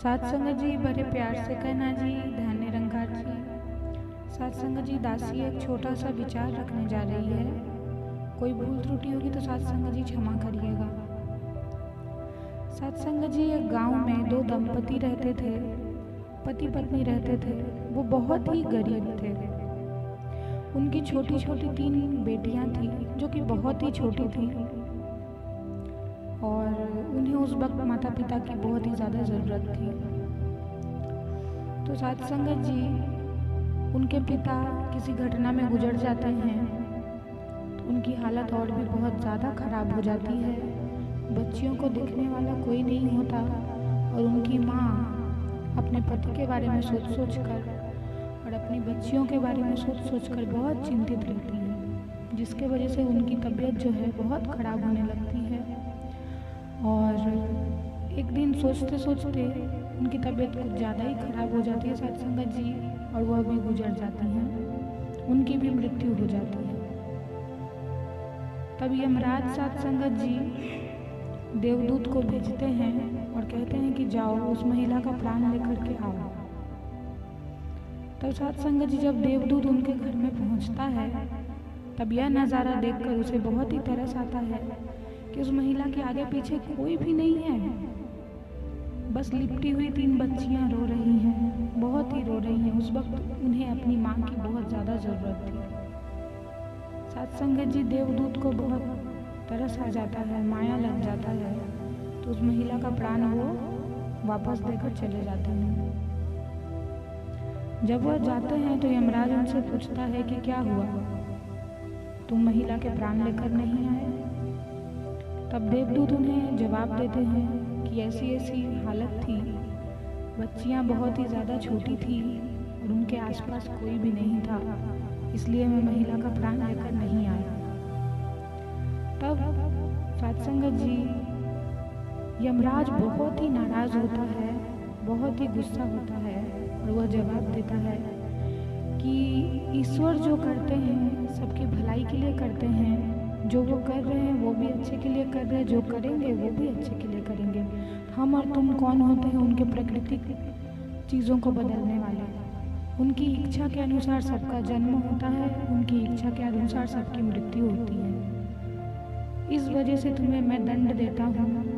सात संगत जी बड़े प्यार से कहना जी, धन्य रंगार जी। सात संगत जी, दासी एक छोटा सा विचार रखने जा रही है। कोई भूल त्रुटि होगी तो सात संगत जी क्षमा करिएगा। सात संगत जी, एक गांव में दो दंपति रहते थे, पति पत्नी रहते थे। वो बहुत ही गरीब थे। उनकी छोटी छोटी 3 बेटियां थी जो कि बहुत ही छोटी थी और उन्हें उस वक्त माता पिता की बहुत ही ज़्यादा ज़रूरत थी। तो सात संगत जी, उनके पिता किसी घटना में गुजर जाते हैं तो उनकी हालत और भी बहुत ज़्यादा ख़राब हो जाती है। बच्चियों को देखने वाला कोई नहीं होता और उनकी माँ अपने पति के बारे में सोच सोच कर और अपनी बच्चियों के बारे में सोच सोच कर बहुत चिंतित रहती है, जिसके वजह से उनकी तबीयत जो है बहुत ख़राब होने लगती है। और एक दिन सोचते सोचते उनकी तबीयत कुछ ज़्यादा ही ख़राब हो जाती है सात संगत जी, और वह भी गुजर जाती हैं, उनकी भी मृत्यु हो जाती है। तब यमराज सात संगत जी देवदूत को भेजते हैं और कहते हैं कि जाओ उस महिला का प्राण लेकर के आओ। तब सात संगत जी, जब देवदूत उनके घर में पहुंचता है तब यह नज़ारा देखकर उसे बहुत ही तरस आता है कि उस महिला के आगे पीछे कोई भी नहीं है। बस लिपटी हुई 3 बच्चियां रो रही हैं, बहुत ही रो रही हैं। उस वक्त उन्हें अपनी माँ की बहुत ज़्यादा ज़रूरत थी। सात संगत जी, देवदूत को बहुत तरस आ जाता है, माया लग जाता है, तो उस महिला का प्राण वो वापस देकर चले जाते हैं। जब वह जाते हैं तो यमराज उनसे पूछता है कि क्या हुआ, तुम महिला के प्राण लेकर नहीं आए? तब देवदूत उन्हें जवाब देते हैं कि ऐसी ऐसी हालत थी, बच्चियां बहुत ही ज़्यादा छोटी थी और उनके आसपास कोई भी नहीं था, इसलिए मैं महिला का प्राण लेकर नहीं आया। तब सात संगत जी, यमराज बहुत ही नाराज़ होता है, बहुत ही गुस्सा होता है और वह जवाब देता है कि ईश्वर जो करते हैं सबकी भलाई के लिए करते हैं, जो वो कर रहे हैं वो भी अच्छे के लिए कर रहे हैं, जो करेंगे वो भी अच्छे के लिए करेंगे। हम और तुम कौन होते हैं उनके प्राकृतिक चीज़ों को बदलने वाले? उनकी इच्छा के अनुसार सबका जन्म होता है, उनकी इच्छा के अनुसार सबकी मृत्यु होती है। इस वजह से तुम्हें मैं दंड देता हूँ।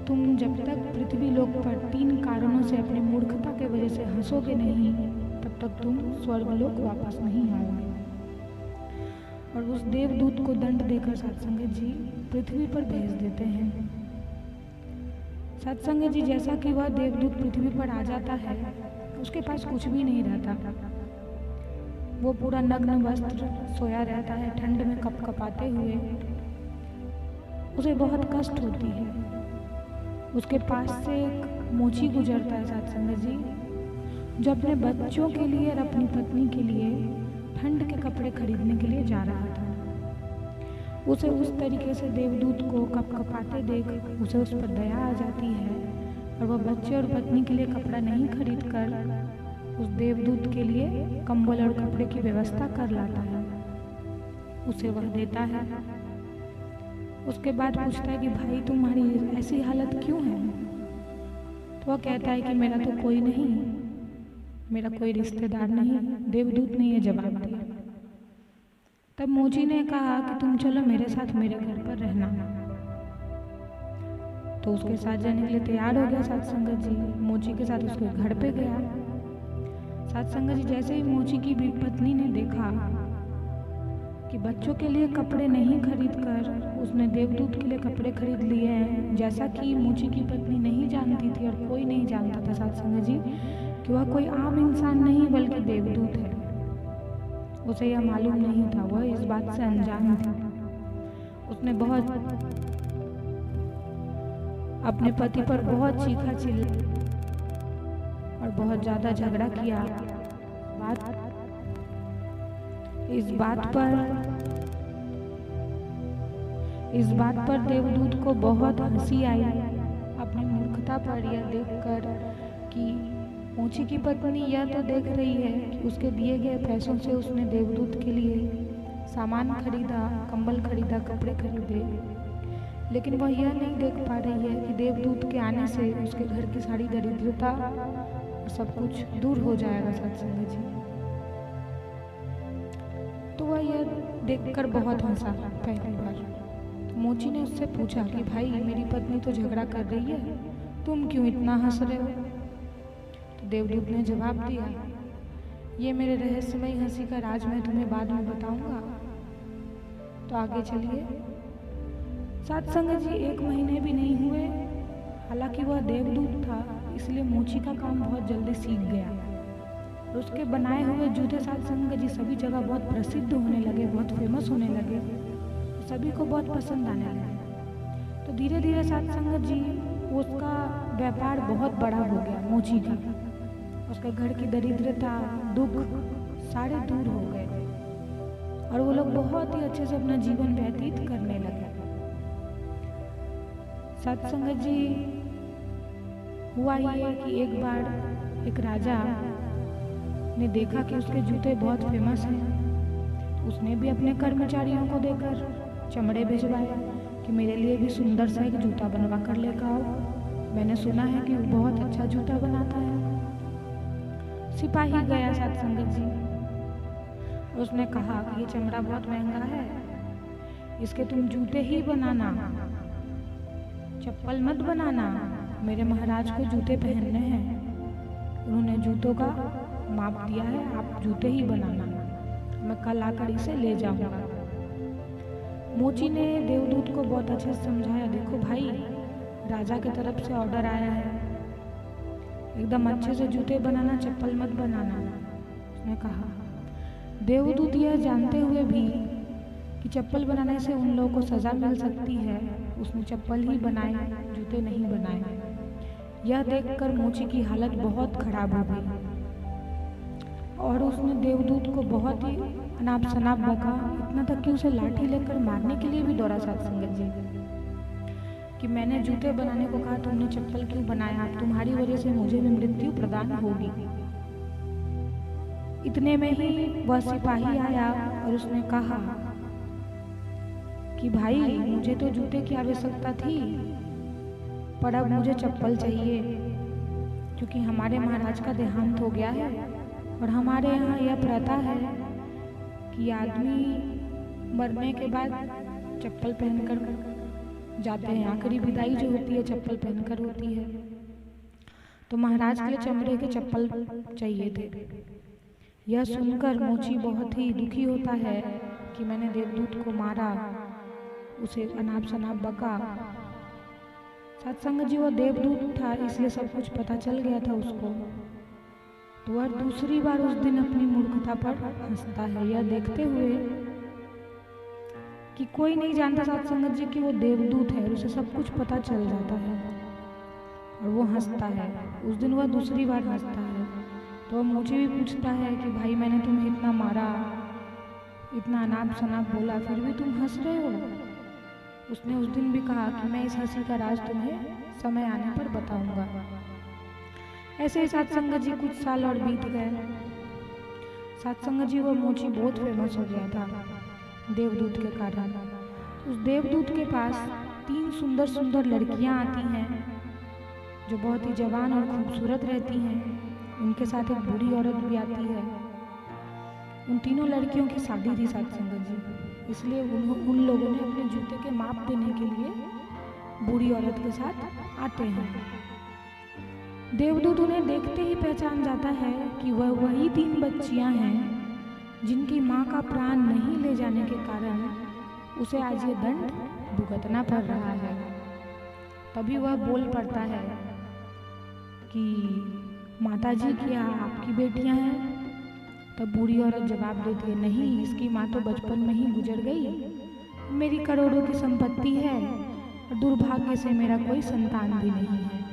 तुम जब तक पृथ्वी लोक पर 3 कारणों से अपनी मूर्खता के वजह से हंसोगे नहीं, तब तक तुम स्वर्गलोक वापस नहीं आओगे। और उस देवदूत को दंड देकर सत्संगत जी पृथ्वी पर भेज देते हैं। सत्संगत जी, जैसा कि वह देवदूत पृथ्वी पर आ जाता है, उसके पास कुछ भी नहीं रहता। वो पूरा नग्न वस्त्र सोया रहता है, ठंड में कपकपाते हुए। उसे बहुत कष्ट होती है। उसके पास से एक मोची गुजरता है सत्संगत जी, जो अपने बच्चों के लिए और अपनी पत्नी के लिए ठंड के कपड़े खरीदने के लिए जा रहा था। उसे उस तरीके से देवदूत को कपकपाते देख उसे उस पर दया आ जाती है और वह बच्चे और पत्नी के लिए कपड़ा नहीं खरीद कर उस देवदूत के लिए कंबल और कपड़े की व्यवस्था कर लाता है। उसे वह देता है। उसके बाद पूछता है कि भाई तुम्हारी ऐसी हालत क्यों है? तो वह कहता है कि मेरा तो कोई नहीं, मेरा कोई रिश्तेदार नहीं। देवदूत ने यह जवाब दिया। तब मोची ने कहा कि तुम चलो मेरे साथ मेरे घर पर रहना। तो उसके साथ जाने के लिए तैयार हो गया सत्संगत जी। मोची के साथ उसके घर पे गया। सत्संगत जी, जैसे ही मोची की पत्नी ने देखा कि बच्चों के लिए कपड़े नहीं खरीद कर उसने देवदूत के लिए कपड़े खरीद लिए हैं, जैसा कि मोची की पत्नी नहीं जानती थी और कोई नहीं जानता था सत्संगत जी कि वह कोई आम इंसान नहीं बल्कि देवदूत है। उसे यह मालूम नहीं था, वह इस बात से अनजान थी। उसने बहुत अपने पति पर बहुत चीखा चिल्ला और बहुत ज़्यादा झगड़ा किया। इस बात पर देवदूत को बहुत हंसी आई अपनी मूर्खता पर यह देखकर कि मोची की पत्नी यह तो देख रही है कि उसके दिए गए पैसों से उसने देवदूत के लिए सामान खरीदा, कंबल खरीदा, कपड़े खरीदे, लेकिन वह यह नहीं देख पा रही है कि देवदूत के आने से उसके घर की सारी दरिद्रता और सब कुछ दूर हो जाएगा सत्संग जी। तो वह यह देखकर बहुत हंसा पहली बार। तो मोची ने उससे पूछा कि भाई, मेरी पत्नी तो झगड़ा कर रही है, तुम क्यों इतना हंस रहे हो? तो देवदूत ने जवाब दिया, ये मेरे रहस्यमयी हंसी का राज मैं तुम्हें बाद में बताऊंगा। तो आगे चलिए। सत्संग जी 1 महीने भी नहीं हुए, हालांकि वह देवदूत था इसलिए मोची का काम बहुत जल्दी सीख गया और उसके बनाए हुए जूते सत्संग जी सभी जगह बहुत प्रसिद्ध होने लगे, बहुत फेमस होने लगे, सभी को बहुत पसंद आने लगे। तो धीरे धीरे सत्संग जी उसका व्यापार बहुत बड़ा हो गया। मोची का उसके घर की दरिद्रता, दुख सारे दूर हो गए और वो लोग बहुत ही अच्छे से अपना जीवन व्यतीत करने लगे। सत्संग जी हुआ ये कि एक बार एक राजा ने देखा कि उसके जूते बहुत फेमस हैं। उसने भी अपने कर्मचारियों को देकर चमड़े भिजवाए कि मेरे लिए भी सुंदर सा एक जूता बनवा कर लेकर आओ, मैंने सुना है कि वो बहुत अच्छा जूता बनाता है। सिपाही गया सत्संग जी, उसने कहा कि ये चमड़ा बहुत महंगा है, इसके तुम जूते ही बनाना, चप्पल मत बनाना, मेरे महाराज को जूते पहनने हैं। उन्होंने जूतों का माप दिया है, आप जूते ही बनाना, मैं कल आकर इसे ले जाऊंगा। मोची ने देवदूत को बहुत अच्छे से समझाया, देखो भाई, राजा की तरफ से ऑर्डर आया है, एकदम अच्छे से जूते बनाना, चप्पल मत बनाना। उसने कहा। देवदूत यह जानते हुए भी कि चप्पल बनाने से उन लोगों को सजा मिल सकती है, उसने चप्पल ही बनाए, जूते नहीं बनाए। यह देखकर मोची की हालत बहुत खराब हो गई और उसने देवदूत को बहुत ही अनाप शनाप बका, इतना तक कि उसे लाठी लेकर मारने के लिए भी दौड़ा सत्संग जी कि मैंने जूते बनाने को कहा, तुमने चप्पल क्यों बनाया, तुम्हारी वजह से मुझे भी मृत्यु प्रदान होगी। इतने में ही वह सिपाही आया और उसने कहा कि भाई, मुझे तो जूते की आवश्यकता थी पर अब मुझे चप्पल चाहिए, क्योंकि हमारे महाराज का देहांत हो गया है और हमारे यहाँ यह प्रथा है कि आदमी मरने के बाद चप्पल पहनकर जाते हैं, आखिरी विदाई जो होती है चप्पल पहनकर होती है। तो महाराज के लिए चमड़े के चप्पल चाहिए थे। यह सुनकर मोची बहुत ही दुखी होता है कि मैंने देवदूत को मारा, उसे अनाप शनाप बका। सत्संग जी वो देवदूत था इसलिए सब कुछ पता चल गया था उसको। तो वह दूसरी बार उस दिन अपनी मूर्खता पर हंसता है, यह देखते हुए कि कोई नहीं जानता सत्संग जी कि वो देवदूत है और उसे सब कुछ पता चल जाता है और वो हंसता है। उस दिन वह दूसरी बार हंसता है तो मुझे भी पूछता है कि भाई, मैंने तुम्हें इतना मारा, इतना अनाप शनाप बोला, फिर भी तुम हंस रहे हो। उसने उस दिन भी कहा कि मैं इस हंसी का राज तुम्हें समय आने पर बताऊंगा। ऐसे ही सत्संग जी कुछ साल और बीत गए। सत्संग जी वो मोची बहुत फेमस हो गया था देवदूत के कारण। उस देवदूत के पास 3 सुंदर सुंदर लड़कियां आती हैं जो बहुत ही जवान और खूबसूरत रहती हैं। उनके साथ एक बूढ़ी औरत भी आती है। उन तीनों लड़कियों की शादी थी सत्संग जी, इसलिए उन लोगों ने अपने जूते के माप देने के लिए बूढ़ी औरत के साथ आते हैं। देवदूत उन्हें देखते ही पहचान जाता है कि वह वही 3 बच्चियां हैं जिनकी माँ का प्राण नहीं ले जाने के कारण उसे आज ये दंड भुगतना पड़ रहा है। तभी वह बोल पड़ता है कि माताजी, क्या आपकी बेटियां हैं? तब बूढ़ी औरत जवाब देती है, नहीं, इसकी माँ तो बचपन में ही गुजर गई। मेरी करोड़ों की संपत्ति है और दुर्भाग्य से मेरा कोई संतान भी नहीं है,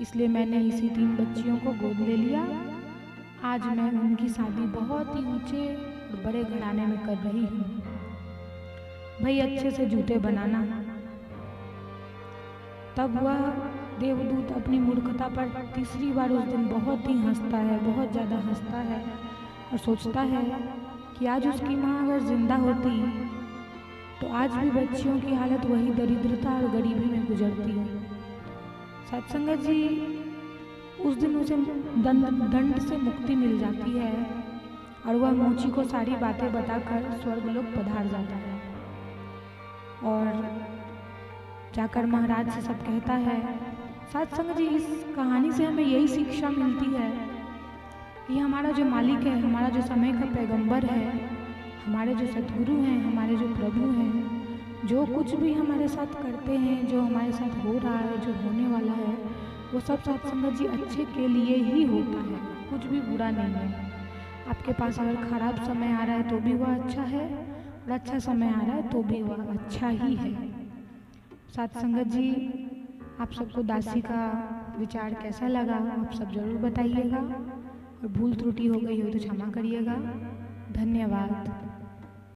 इसलिए मैंने इसी 3 बच्चियों को गोद ले लिया। आज मैं उनकी शादी बहुत ही ऊंचे और बड़े घराने में कर रही हूँ। भाई, अच्छे से जूते बनाना। तब वह देवदूत अपनी मूर्खता पर तीसरी बार उस दिन बहुत ही हंसता है, बहुत ज़्यादा हंसता है और सोचता है कि आज उसकी माँ अगर जिंदा होती तो आज भी बच्चियों की हालत वही दरिद्रता और गरीबी में गुजरती है। सत्संगत जी, उस दिन उसे दंड से मुक्ति मिल जाती है और वह मोची को सारी बातें बताकर स्वर्गलोक पधार जाता है और जाकर महाराज से सब कहता है। सत्संगत जी, इस कहानी से हमें यही शिक्षा मिलती है कि हमारा जो मालिक है, हमारा जो समय का पैगंबर है, हमारे जो सतगुरु हैं, हमारे जो प्रभु हैं, जो कुछ भी हमारे साथ करते हैं, जो हमारे साथ हो रहा है, जो होने वाला है, वो सब सत्संगत जी अच्छे के लिए ही होता है, कुछ भी बुरा नहीं है। आपके पास अगर खराब समय आ रहा है तो भी वह अच्छा है और अच्छा समय आ रहा है तो भी वह अच्छा ही है। सत्संगत जी, आप सबको दासी का विचार कैसा लगा आप सब जरूर बताइएगा और भूल त्रुटि हो गई हो तो क्षमा करिएगा। धन्यवाद।